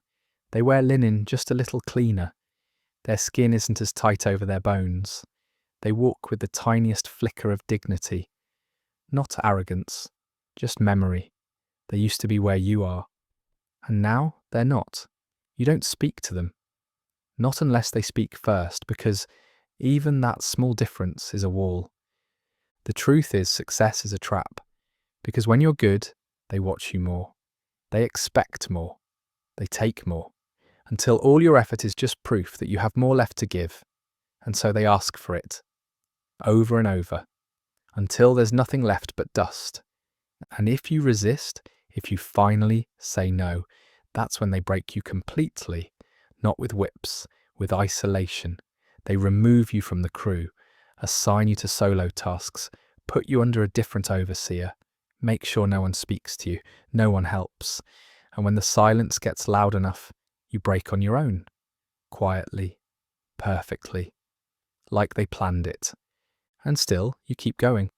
Speaker 1: They wear linen just a little cleaner. Their skin isn't as tight over their bones. They walk with the tiniest flicker of dignity. Not arrogance, just memory. They used to be where you are. And now they're not. You don't speak to them. Not unless they speak first, because even that small difference is a wall. The truth is success is a trap, because when you're good, they watch you more. They expect more. They take more, until all your effort is just proof that you have more left to give, and so they ask for it, over and over, until there's nothing left but dust. And if you resist, if you finally say no, that's when they break you completely, not with whips, with isolation. They remove you from the crew, assign you to solo tasks, put you under a different overseer, make sure no one speaks to you, no one helps. And when the silence gets loud enough, you break on your own, quietly, perfectly, like they planned it. And still, you keep going.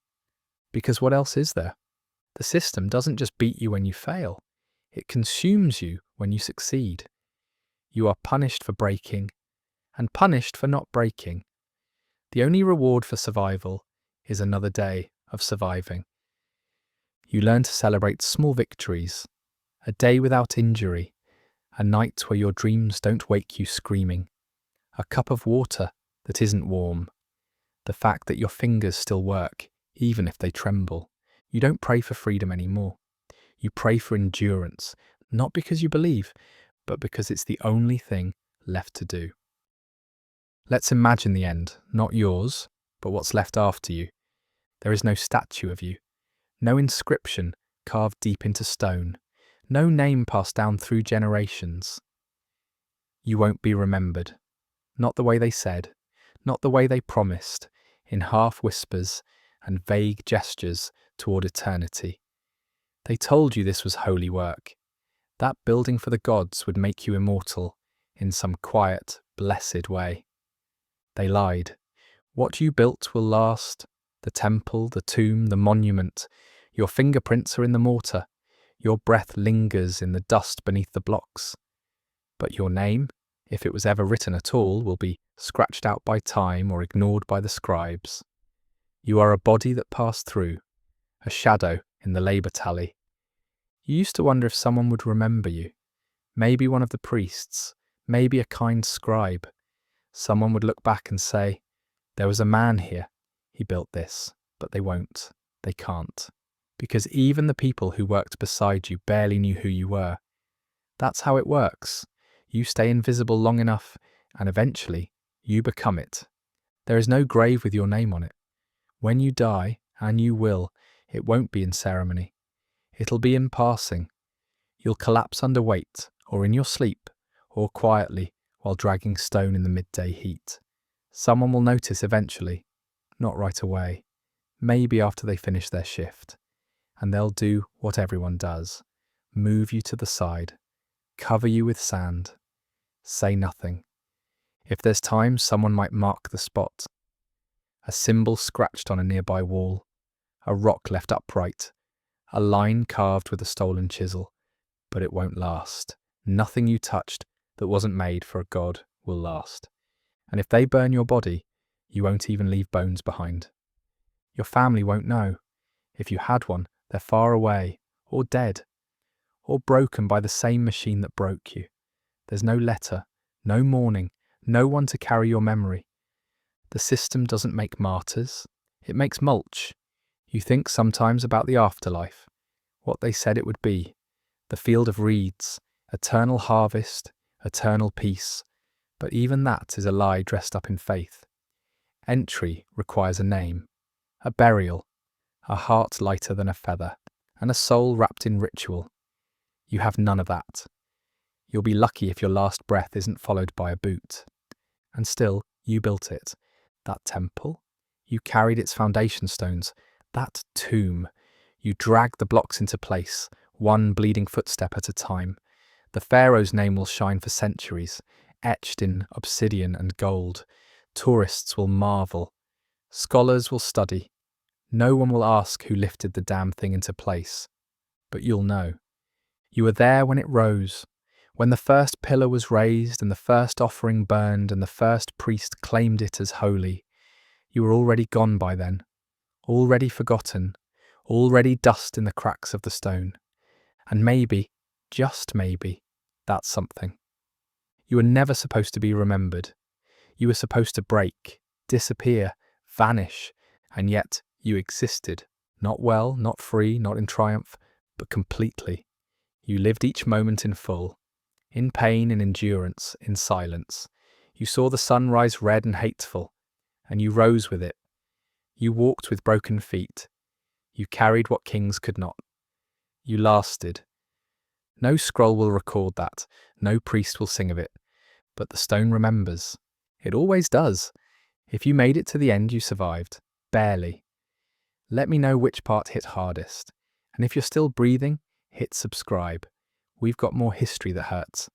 Speaker 1: Because what else is there? The system doesn't just beat you when you fail. It consumes you when you succeed. You are punished for breaking, and punished for not breaking. The only reward for survival is another day of surviving. You learn to celebrate small victories, a day without injury, a night where your dreams don't wake you screaming, a cup of water that isn't warm, the fact that your fingers still work, even if they tremble. You don't pray for freedom anymore. You pray for endurance, not because you believe, but because it's the only thing left to do. Let's imagine the end, not yours, but what's left after you. There is no statue of you, no inscription carved deep into stone, no name passed down through generations. You won't be remembered, not the way they said, not the way they promised, in half whispers and vague gestures toward eternity. They told you this was holy work. That building for the gods would make you immortal in some quiet, blessed way. They lied. What you built will last. The temple, the tomb, the monument. Your fingerprints are in the mortar. Your breath lingers in the dust beneath the blocks. But your name, if it was ever written at all, will be scratched out by time or ignored by the scribes. You are a body that passed through, a shadow in the labour tally. You used to wonder if someone would remember you. Maybe one of the priests, maybe a kind scribe. Someone would look back and say, there was a man here, he built this, but they won't, they can't. Because even the people who worked beside you barely knew who you were. That's how it works. You stay invisible long enough, and eventually, you become it. There is no grave with your name on it. When you die, and you will, it won't be in ceremony. It'll be in passing. You'll collapse under weight, or in your sleep, or quietly, while dragging stone in the midday heat. Someone will notice eventually, not right away, maybe after they finish their shift. And they'll do what everyone does, move you to the side, cover you with sand, say nothing. If there's time, someone might mark the spot. A symbol scratched on a nearby wall, a rock left upright, a line carved with a stolen chisel. But it won't last. Nothing you touched that wasn't made for a god will last. And if they burn your body, you won't even leave bones behind. Your family won't know. If you had one, they're far away, or dead, or broken by the same machine that broke you. There's no letter, no mourning, no one to carry your memory. The system doesn't make martyrs, it makes mulch. You think sometimes about the afterlife, what they said it would be, the field of reeds, eternal harvest, eternal peace. But even that is a lie dressed up in faith. Entry requires a name, a burial, a heart lighter than a feather, and a soul wrapped in ritual. You have none of that. You'll be lucky if your last breath isn't followed by a boot. And still, you built it. That temple, you carried its foundation stones. That tomb, you dragged the blocks into place, one bleeding footstep at a time. The pharaoh's name will shine for centuries, etched in obsidian and gold. Tourists will marvel. Scholars will study. No one will ask who lifted the damn thing into place. But you'll know. You were there when it rose, when the first pillar was raised and the first offering burned and the first priest claimed it as holy. You were already gone by then, already forgotten, already dust in the cracks of the stone. And maybe, just maybe, that's something. You were never supposed to be remembered. You were supposed to break, disappear, vanish, and yet you existed. Not well, not free, not in triumph, but completely. You lived each moment in full, in pain, in endurance, in silence. You saw the sun rise red and hateful, and you rose with it. You walked with broken feet. You carried what kings could not. You lasted. No scroll will record that, no priest will sing of it, but the stone remembers. It always does. If you made it to the end, you survived. Barely. Let me know which part hit hardest. And if you're still breathing, hit subscribe. We've got more history that hurts.